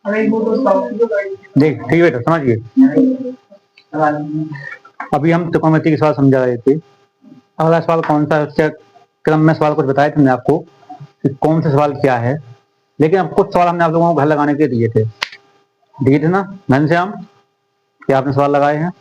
देख ठीक है बेटा, समझिए। अभी हम त्रिकोणमिति के सवाल समझा रहे थे। अगला सवाल कौन सा है, क्रम में सवाल कुछ बताए थे हमने आपको कि कौन सा सवाल क्या है, लेकिन अब कुछ सवाल हमने आप लोगों को घर लगाने के दिए थे ना घनश्याम, क्या आपने सवाल लगाए हैं?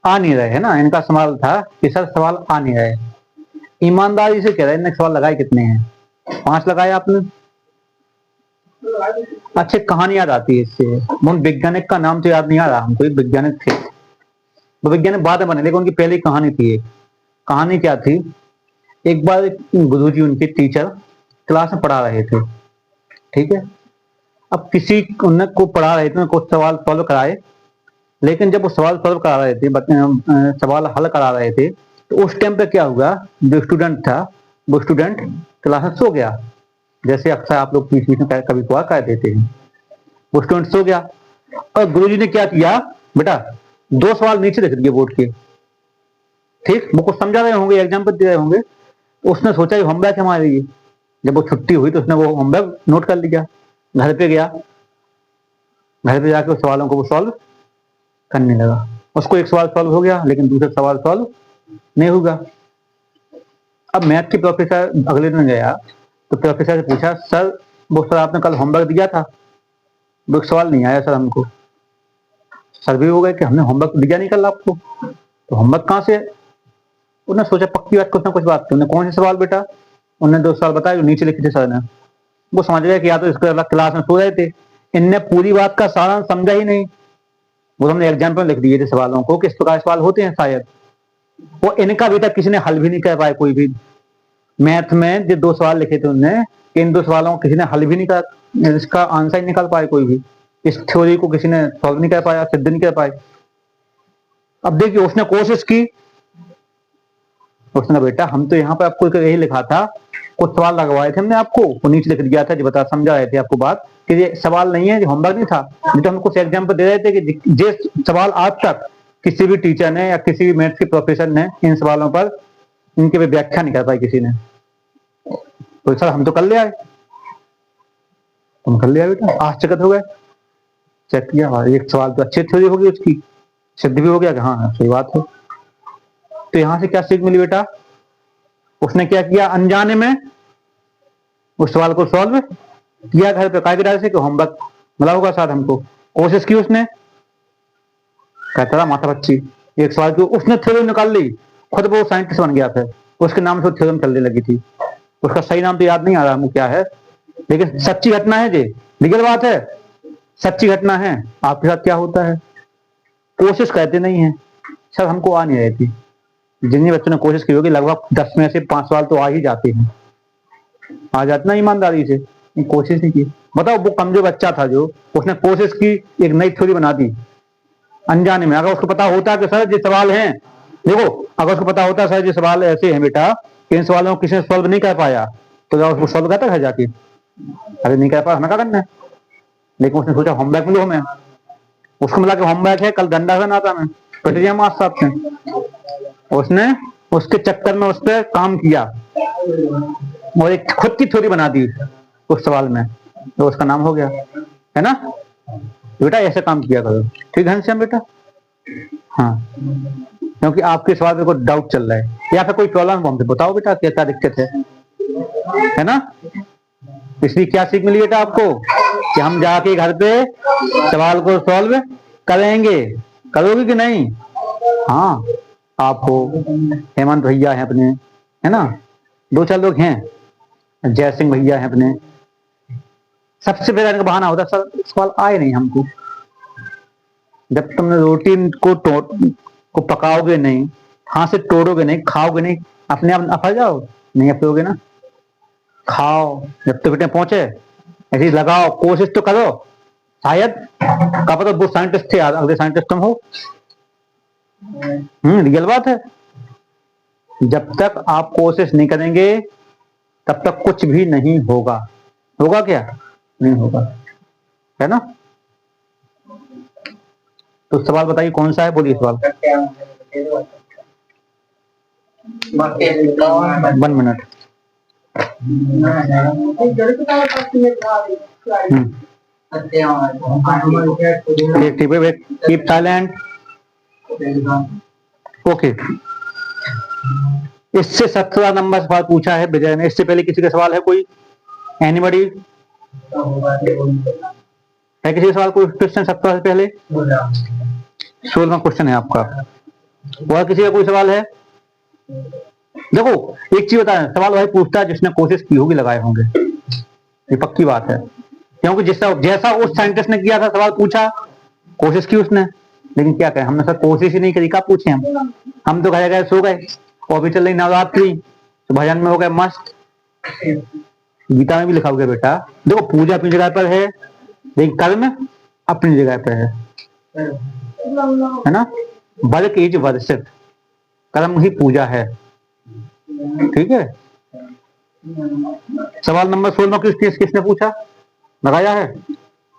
आ नहीं रहे है ना, इनका सवाल था कि सर सवाल आ नहीं रहे। ईमानदारी से कह रहे हैं, इनने सवाल लगाए कितने हैं? 5 लगाए आपने। अच्छे कहानी याद आती है इससे। उन वैज्ञानिक का नाम तो याद नहीं आ रहा हमको, एक वैज्ञानिक थे, वो वैज्ञानिक बाद में बने, लेकिन उनकी पहली कहानी थी। एक कहानी क्या थी, एक बार गुरुजी उनके टीचर क्लास में पढ़ा रहे थे, ठीक है। अब किसी उन्हें को पढ़ा रहे थे, कुछ सवाल सॉल्व कराए, लेकिन जब वो सवाल सॉल्व करा रहे थे, सवाल हल करा रहे थे, तो उस टाइम पे क्या हुआ, जो स्टूडेंट था वो स्टूडेंट क्लास में सो गया, जैसे अक्सर आप लोग बीच बीच में कभी कभार कह देते हैं। वो स्टूडेंट सो गया और गुरुजी ने क्या किया, बेटा 2 सवाल नीचे लिख दिए बोर्ड के, ठीक, वो कुछ समझा रहे होंगे, एग्जाम पर दे रहे होंगे, उसने सोचा ये होमवर्क है हमारे लिए। जब वो छुट्टी हुई तो उसने वो होमवर्क नोट कर लिया, घर पे गया, घर पे जाके उस सवालों को वो सॉल्व करने लगा। उसको एक सवाल सॉल्व हो गया, लेकिन दूसरा सवाल सॉल्व नहीं होगा। अब मैथ के प्रोफेसर अगले दिन गया तो प्रोफेसर से पूछा, सर वो सर आपने कल होमवर्क दिया था, वो एक सवाल नहीं आया सर हमको। सर भी हो गए कि हमने होमवर्क दिया नहीं कल आपको, तो होमवर्क कहाँ से? उन्होंने सोचा पक्की बात, कुछ ना कुछ बात। उन्होंने कौन से सवाल बेटा? उन्होंने 2 सवाल बताए जो नीचे लिखे थे सर ने। वो समझ गया कि या तो इसके अलग क्लास में सो रहे थे, इनने पूरी बात का सारांश समझा ही नहीं। वो हमने एग्जाम पर लिख दिए थे सवालों को, किस प्रकार सवाल होते हैं शायद, वो इनका अभी तक किसी ने हल भी नहीं कर पाया। कोई भी मैथ में जो 2 सवाल लिखे थे उनने, इन 2 सवालों को किसी ने हल भी नहीं कर, इसका आंसर ही निकाल पाए कोई भी, इस थ्योरी को किसी ने सॉल्व नहीं कर पाया, सिद्ध नहीं कर पाए। अब देखिए उसने कोशिश की, उसने बेटा हम तो यहाँ पर आपको यही लिखा था, कुछ सवाल लगवाए थे हमने आपको, वो नीचे लिख दिया था, जो बता समझा रहे थे आपको बात कि ये सवाल नहीं है, होमवर्क नहीं था, जो हम कुछ एग्जाम्पल दे रहे थे कि जिस सवाल आज तक किसी भी टीचर ने या किसी भी मैथ्स के प्रोफेसर ने इन सवालों पर इनके पे व्याख्या नहीं कर पाई किसी ने। तो सर हम तो कर ले आए, तुम कर ले आए बेटा, आश्चर्यचकित हो गए। चेक किया, एक सवाल तो अच्छी थ्योरी होगी उसकी, सिद्ध भी हो गया कि हाँ सही बात है। तो यहां से क्या सीख मिली बेटा, उसने क्या किया, अनजाने में उस सवाल को सॉल्व किया घर पे, कागज से कि होमवर्क मिला होगा साथ हमको, कोशिश की उसने, कहता था माथा बच्ची, एक सवाल की उसने थ्योरी निकाल ली, खुद वो साइंटिस्ट बन गया, फिर उसके नाम से थ्योरम चलने लगी थी। उसका सही नाम तो याद नहीं आ रहा हमको क्या है, लेकिन सच्ची घटना है जी, रियल बात है, सच्ची घटना है। आपके साथ क्या होता है, कोशिश करते नहीं है, सर हमको आ नहीं रही थी, जिन बच्चों ने कोशिश की होगी लगभग 10 में से 5 सवाल तो आ ही जाते हैं, आ जाते ना ईमानदारी से, कोशिश नहीं की। बताओ वो कमजोर बच्चा था जो, उसने कोशिश की, एक नई थ्योरी बना दी अनजाने में। अगर उसको पता होता कि सर ये सवाल हैं, देखो अगर उसको पता होता सर ये सवाल ऐसे हैं बेटा, इन सवालों को किसी ने सॉल्व नहीं कर पाया, तो क्या उसको सॉल्व करता है जाके? अरे नहीं कर पाया, हमें क्या करना है। लेकिन उसने सोचा होमवर्क मिलो हमें, उसको मिला कि होमवर्क है, कल गंदा से नाता में पिटिया मार साहब से। उसने उसके चक्कर में उस पर काम किया और एक खुद की थ्योरी बना दी उस सवाल में, तो उसका नाम हो गया, है ना बेटा। ऐसे काम किया करो, ठीक है घनश्याम बेटा। हाँ, क्योंकि आपके सवाल में कोई डाउट चल रहा है या फिर कोई प्रॉब्लम हमसे बताओ बेटा, क्या दिक्कत है ना। इसलिए क्या सीख मिली बेटा आपको कि हम जाके घर पे सवाल को सॉल्व करेंगे, करोगे कि नहीं? हाँ, आप हो, हेमंत भैया हैं अपने, है ना, 2-4 लोग हैं, जय सिंह भैया हैं अपने। सबसे पहले इनका बहाना होता सर सवाल आए नहीं हमको। जब तुमने रोटी को पकाओगे नहीं, हाथ से तोड़ोगे नहीं, खाओगे नहीं, अपने आप अफल जाओ, नहीं अफलोगे ना। खाओ, जब तक बेटे पहुंचे ऐसे लगाओ, कोशिश तो करो, शायद क्या पता वो साइंटिस्ट थे, अगले साइंटिस्ट तुम हो। रियल बात है, जब तक आप कोशिश नहीं करेंगे तब तक कुछ भी नहीं होगा। होगा क्या? नहीं होगा, है ना। तो सवाल बताइए कौन सा है, बोलिए सवाल। 1 मिनट। Keep silent. ओके, इससे 17 नंबर सवाल पूछा है विजय ने। इससे पहले किसी का सवाल है कोई? एनीबॉडी है किसी का सवाल? कोई क्वेश्चन 17 से पहले? 16वां क्वेश्चन है आपका। और किसी का कोई सवाल है? देखो एक चीज बता रहे, सवाल वही पूछता है जिसने कोशिश की होगी, लगाए होंगे, ये पक्की बात है। क्योंकि जैसा उस साइंटिस्ट ने किया था, सवाल पूछा, कोशिश की उसने, लेकिन क्या करें, हमने सर कोशिश ही नहीं करी, क्या पूछे हम तो घर गए सो गए, और भी चल रही नवरात्रि, तो भजन में हो गए मस्त। गीता में भी लिखा हुआ बेटा, देखो पूजा अपनी जगह पर है, लेकिन कर्म अपनी जगह पर है ना। वर्क इज वर्शिप, कर्म ही पूजा है, ठीक है। सवाल नंबर 16 किसने पूछा, लगाया है?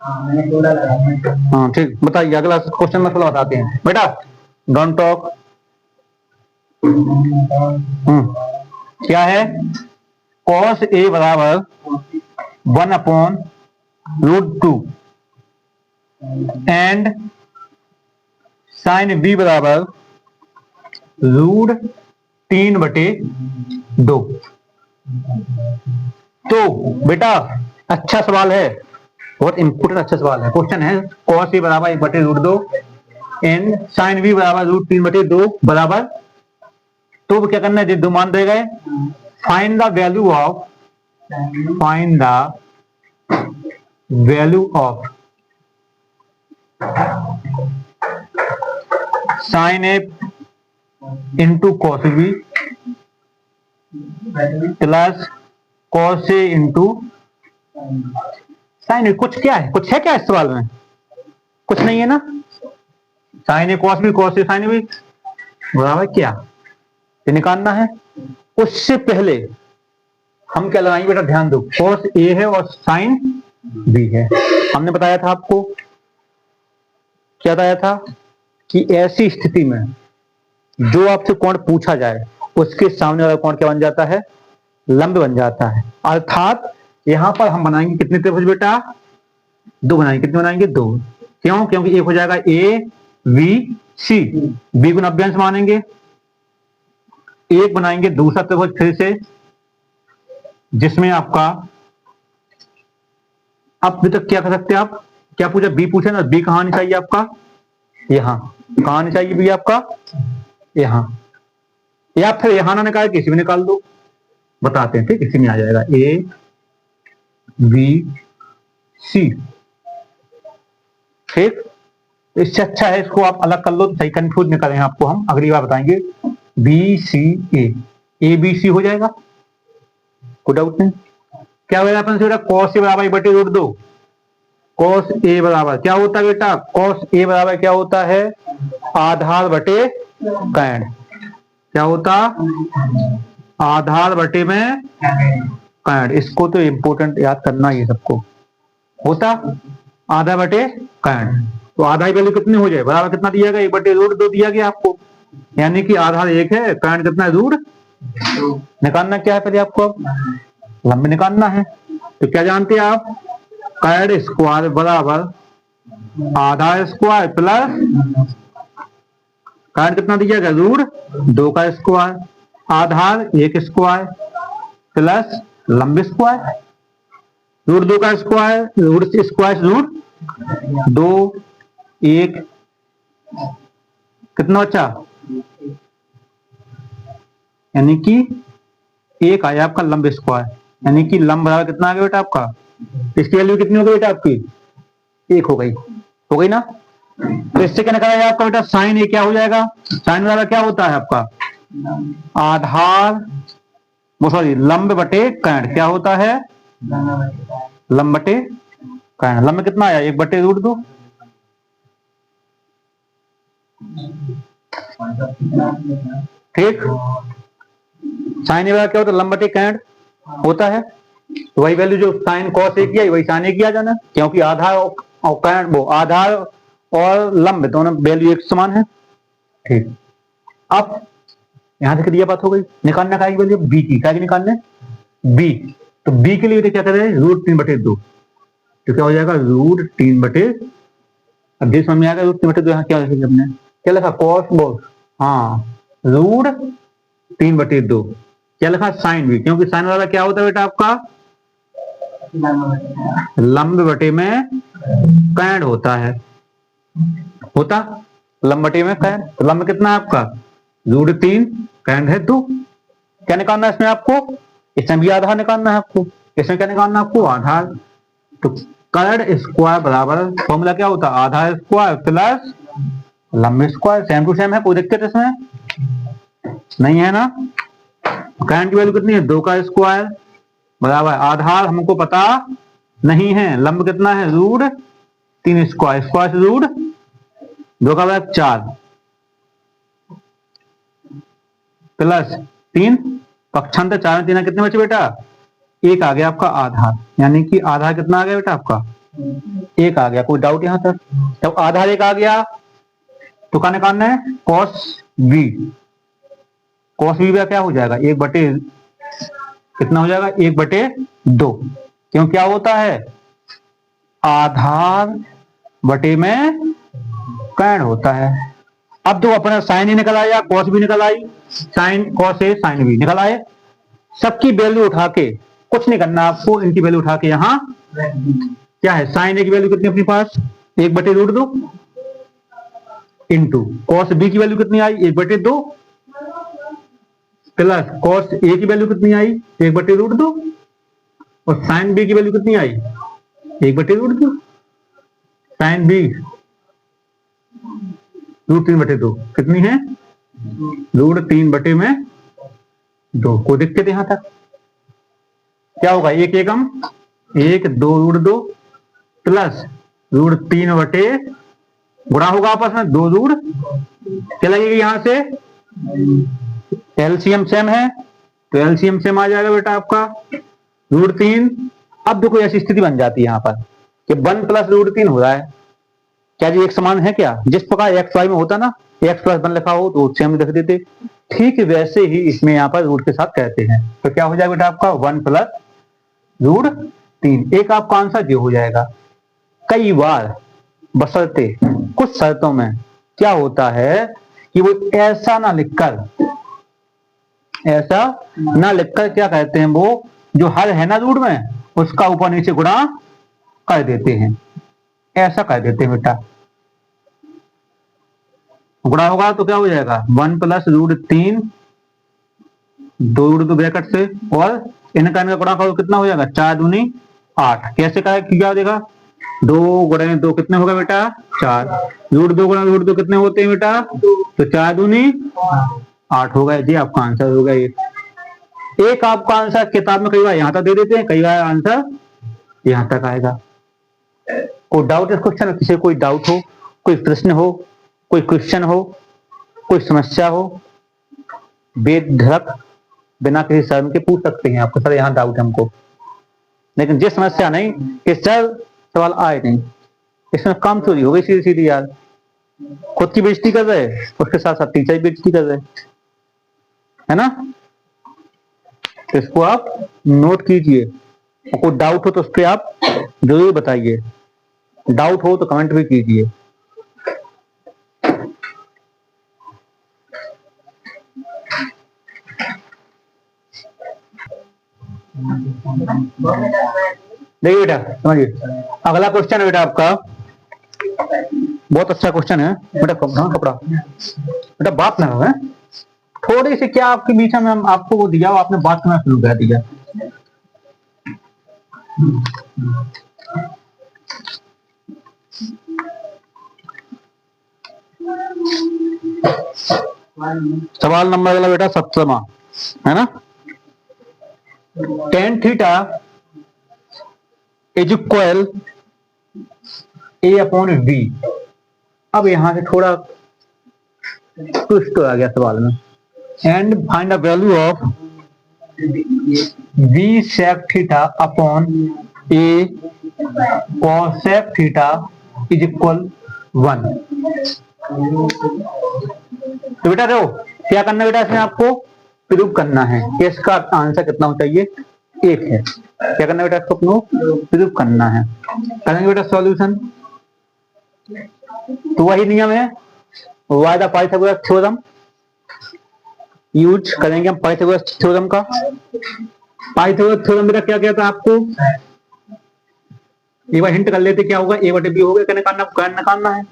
हाँ ठीक, बताइए अगला क्वेश्चन में बताते हैं बेटा। Don't talk. क्या है? cos a बराबर 1/√2 एंड sin b बराबर √3/2। तो बेटा अच्छा सवाल है, बहुत इंपोर्टेंट अच्छा सवाल है। क्वेश्चन है cos a बराबर 1/√2 एंड sin b बराबर √3/2 बराबर, तो क्या करना है, दो मान दे गए, find the value of sin a into cos b plus cos a into sin a। कुछ क्या है, कुछ है क्या इस सवाल में? कुछ नहीं है ना। sin a cos b, cos a sin b बराबर क्या, ये निकालना है। उससे पहले हम क्या लगाएंगे बेटा, ध्यान दो, cos a है और sin b है। हमने बताया था आपको, क्या बताया था, कि ऐसी स्थिति में जो आपसे कोण पूछा जाए उसके सामने वाला कोण क्या बन जाता है, लंब बन जाता है। अर्थात यहां पर हम बनाएंगे कितने त्रिभुज बेटा, दो बनाएंगे। कितने बनाएंगे, दो। क्यों? क्योंकि एक हो जाएगा ए बी सी, बी को नब्यांश मानेंगे, एक बनाएंगे दूसरा त्रिभुज फिर से, जिसमें आपका, अब तक क्या कर सकते हैं आप, क्या पूछा, बी पूछा ना, बी कहां आनी चाहिए आपका, यहां। कहां आनी चाहिए बी आपका, यहां, या फिर यहां ना निकाल किसी भी निकाल दो, बताते हैं, ठीक, इसी में आ जाएगा ए बी सी, ठीक। इससे अच्छा है इसको आप अलग कर लो तो सही, कंफ्यूज नहीं करें आपको, हम अगली बार बताएंगे। B C A B C हो जाएगा, कोई डाउट नहीं। क्या हो जाएगा अपन से बेटा, cos a बराबर 1/√2, cos a बराबर क्या होता है बेटा, cos a बराबर क्या होता है, आधार बटे कैंड। क्या होता, आधार बटे में कैंड। इसको तो इंपोर्टेंट याद करना ही है सबको, होता आधा बटे कैंड। तो आधा ही वैल्यू कितनी हो जाए, बराबर कितना दिया गया, 1/√2 दिया गया आपको, यानी कि आधार 1 है, कैंड कितना है, √2। निकालना क्या है पहले आपको, लंब निकालना है। तो क्या जानते हैं आप, कैंड स्क्वायर बराबर आधा स्क्वायर प्लस कैंड कितना दिया गया, √2 का स्क्वायर, आधार 1 स्क्वायर प्लस लंब स्क्वायर, √2 का स्क्वायर, √2 1 कितना बचा, यानी कि 1 आया आपका लंब स्क्वायर, यानी कि लंब बराबर कितना आ गया बेटा आपका, इसकी वैल्यू कितनी हो गई बेटा आपकी, 1 हो गई ना। तो इससे क्या निकाला आपका बेटा, साइन ए क्या हो जाएगा, साइन बराबर क्या होता है आपका, आधार, वो सॉरी लंब बटे कैंड, क्या होता है, लंब बटे कैंड। लंब कितना आया, 1/√2, ठीक। साइन ए क्या होता है, लंब बटे कैंड होता है। तो वही वैल्यू जो साइन कॉस ए किया वही साइन ए किया जाना, क्योंकि आधार और कैंड, वो आधार और लंब दोनों वैल्यू एक समान है, ठीक। अब यहां से क्लियर बात हो गई। निकालना का वैल्यू बी की, क्या निकालने, बी, तो बी के लिए क्या करें, √3/2, तो क्या हो जाएगा √3/, अब जिस समझ में आएगा √3/2 यहाँ क्या लिखा हमने, क्या लिखा कॉस बोल, हाँ √3/2, क्या लिखा साइन भी, क्योंकि साइन वाला क्या होता है बेटा आपका लंब बटे में कैंड होता है, होता लंब बटे में कैंड, तो लंब कितना है आपका √3, कैंड है 2, क्या निकालना है इसमें आपको, इसमें भी आधार निकालना है आपको, इसमें क्या निकालना है आपको आधार, तो कैंड स्क्वायर बराबर फॉर्मूला क्या होता है आधार स्क्वायर प्लस लंब स्क्वायर, सेम टू सेम है, कोई दिक्कत इसमें नहीं है ना। कैंड की वैल्यू कितनी है 2 का स्क्वायर बराबर आधार हमको पता नहीं है, लंब कितना है √3 स्क्वायर, स्क्वायर से √2 का बराबर 4 प्लस 3 पक्षांतर 4 में 3 कितने बचे बेटा 1 आ गया आपका आधार, यानी कि आधार कितना आ गया बेटा आपका 1 आ गया, कोई डाउट यहां तक, जब आधार 1 आ गया तो क्या निकालना है cos b, cos b का क्या हो जाएगा 1/, कितना हो जाएगा 1/2, क्यों क्या होता है आधार बटे में कैंड होता है। अब तो अपना साइन ही निकल आया, कॉस भी निकल आई, साइन कॉस है साइन भी निकल आए, सबकी वैल्यू उठा के कुछ नहीं करना आपको, इनकी वैल्यू उठा के यहाँ क्या है साइन ए की वैल्यू कितनी अपने पास 1/√2 इंटू कॉस बी की वैल्यू कितनी आई 1/2 प्लस कॉस ए की वैल्यू कितनी आई 1/√2 और साइन बी की वैल्यू कितनी आई 1/√2, साइन बी √3/2 कितनी है √3/2, कोई दिक्कत यहां तक, क्या होगा 1 एकम 1 2√2 प्लस √3/, गुणा होगा आपस में 2 √, क्या लगेगा यहां से एलसीएम सेम है, तो एलसीएम सेम आ जाएगा बेटा आपका √3। अब देखो ऐसी स्थिति बन जाती है यहाँ पर कि 1 + √3 हो रहा है, क्या जी एक समान है क्या, जिस प्रकार एक्स वाई में होता ना x + 1 लिखा हो तो सेम लिख देते, ठीक वैसे ही इसमें यहाँ पर रूट के साथ कहते हैं, तो क्या हो जाएगा बेटा आपका 1 + √3, एक आपका आंसर जो हो जाएगा। कई बार बशर्ते कुछ शर्तों में क्या होता है कि वो ऐसा ना लिखकर क्या कहते हैं, वो जो हर है ना रूट में उसका ऊपर नीचे गुणा कर देते हैं, ऐसा कर देते हैं बेटा, गुणा होगा तो क्या हो जाएगा 1 + √3 2 ब्रैकेट से, और इनका गुणा करो कितना हो जाएगा 4 दूनी 8, कैसे क्या देगा 2 × 2 कितने होगा बेटा 4, √2 × √2 कितने होते हैं बेटा, तो 4 दूनी 8 होगा, जी आपका आंसर होगा ये। एक आपका आंसर किताब में कई बार यहां तक दे देते हैं, कई बार आंसर यहां तक आएगा। कोई डाउट इस क्वेश्चन में, किसी कोई डाउट हो, कोई प्रश्न हो, कोई क्वेश्चन हो, कोई समस्या हो, बेधड़क बिना किसी शर्म के पूछ सकते हैं आपको, सर यहाँ डाउट हमको, लेकिन जिस समस्या नहीं कि सर सवाल आए नहीं, इसमें काम चोरी हो गई सीधी सीधी यार, खुद की बेइज्जती कर रहे, उसके साथ साथ टीचर की बेइज्जती कर रहे, है ना। तो इसको आप नोट कीजिए, कोई डाउट हो तो उस पर आप जरूर बताइए, डाउट हो तो कमेंट भी कीजिए। देखिए बेटा समझिए, अगला क्वेश्चन है बेटा आपका, बहुत अच्छा क्वेश्चन है बेटा, कपड़ा बेटा बात ना है थोड़ी सी, क्या आपके बीच में हम आपको वो दिया, आपने बात करना शुरू कर दिया। सवाल नंबर अगला बेटा 17वां है ना, tan θ = a/v। अब यहां से थोड़ा ट्विस्ट आ गया सवाल में, and find the value of v sec θ upon a cos sec θ = 1। तो बेटा देखो क्या करना है बेटा, इसमें आपको प्रूव करना है कि इसका आंसर कितना होना चाहिए, 1 है। क्या करना है बेटा, इसको अपनो प्रूव करना है। करेंगे बेटा सॉल्यूशन, तो वही नियम है, by the Pythagoras theorem use करेंगे हम पाइथागोरस थ्योरम का। पाइथागोरस थ्योरम बेटा क्या कहता है आपको, एक बार हिंट कर लेते क्या होगा, a बटे b हो गया। क्या निकालना, करंट निकालना है,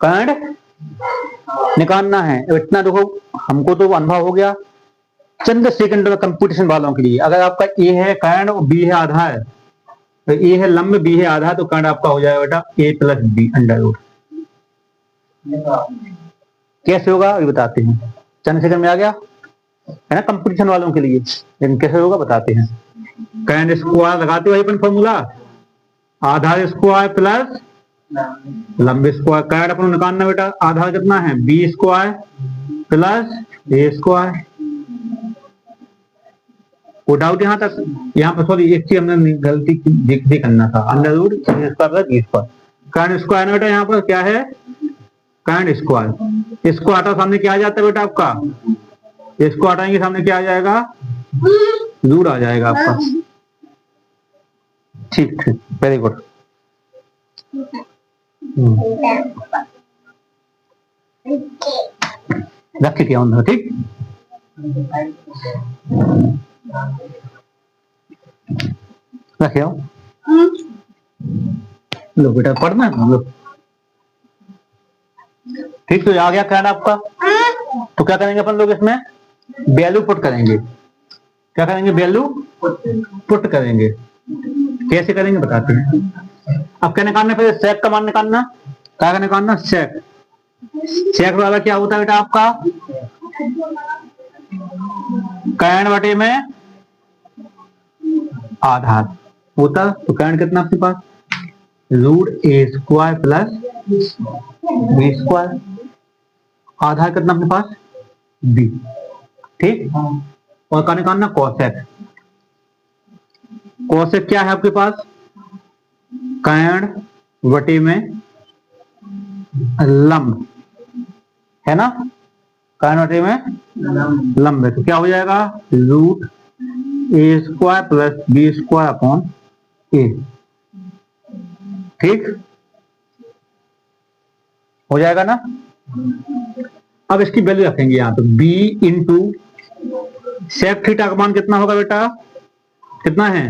करंट निकालना है। इतना देखो हमको तो अनुभव हो गया चंद सेकंड में कंप्यूटेशन वालों के लिए। अगर आपका a है करंट और b है आधार, तो a है लंब b है आधार, तो करंट आपका हो जाएगा बेटा a plus B under root. कैसे होगा ये बताते हैं, चंद सेकंड में आ गया है ना कंप्यूटेशन वालों के लिए। लेकिन कैसे होगा बताते हैं। करंट स्क्वायर लगाते हो अपन फॉर्मूला, आधार स्क्वायर प्लस लंब स्क्वायर। करंट अपन निकालना बेटा, आधार कितना है बी स्क्वायर प्लस ए स्क्वायर। वो डाउट यहाँ तक, यहाँ पर सॉरी एक चीज हमने गलती देखते करना था, under root A square plus B square. Current square बेटा यहाँ पर क्या है, करंट स्क्वायर। इसको हटा सामने क्या आ जाता है बेटा आपका, इसको हटाएंगे सामने क्या आ जाएगा, रूट आ जाएगा आपका। ठीक ठीक, वेरी गुड। रख के क्या होता है, ठीक। रखे हो लो बेटा, पढ़ना है हम लोग, ठीक। तो आ गया करंट आपका, तो क्या करेंगे अपन लोग इसमें वैल्यू पुट करेंगे। क्या करेंगे, वैल्यू पुट करेंगे। कैसे करेंगे बताते हैं। अब क्या निकालना, फिर सेक का मान निकालना। क्या निकालना, सेक। सेक वाला क्या होता है बेटा आपका, करंट बटे में आधार होता। तो करंट कितना आपके पास, root A square plus B square. आधार कितना अपने पास, बी, ठीक। और क्या निकालना, कोसेक। कोसेक क्या है आपके पास, करंट बटे में लंब है ना, करंट बटे में लंब है। तो क्या हो जाएगा, root A square plus B square upon A, ठीक हो जाएगा ना। अब इसकी वैल्यू रखेंगे यहाँ पे b इंटू सेक थीटा का मान कितना होगा बेटा, कितना है,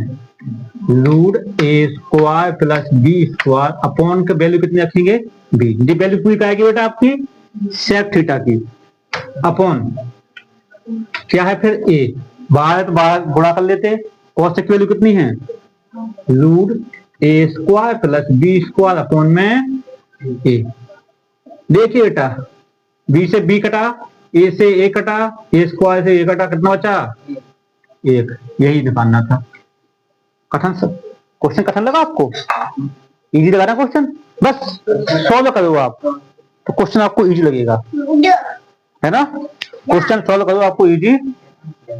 root A square plus B square upon के वैल्यू कितनी रखेंगे, b। ये वैल्यू पूरी आएगी बेटा आपकी सेक थीटा की, अपॉन क्या है फिर a, बाहर तो बाहर गुणा कर लेते। कोसेक की वैल्यू कितनी है, root A square plus B square upon में a। देखिए बेटा b से b कटा, a से a कटा, a स्क्वायर से a कटा, कितना बचा, 1। यही निकालना था। कठिन क्वेश्चन कठिन लगा आपको, इजी लगा ना क्वेश्चन, बस सॉल्व करो आप तो क्वेश्चन आपको इजी लगेगा, है ना। क्वेश्चन सॉल्व करो आपको इजी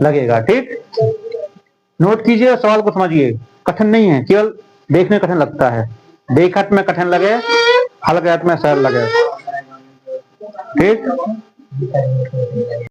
लगेगा, ठीक। नोट कीजिए, सवाल को समझिए, कठिन नहीं है, केवल देखने कठिन लगता है। देखत में कठिन लगे, हल में सरल लगे, ठीक।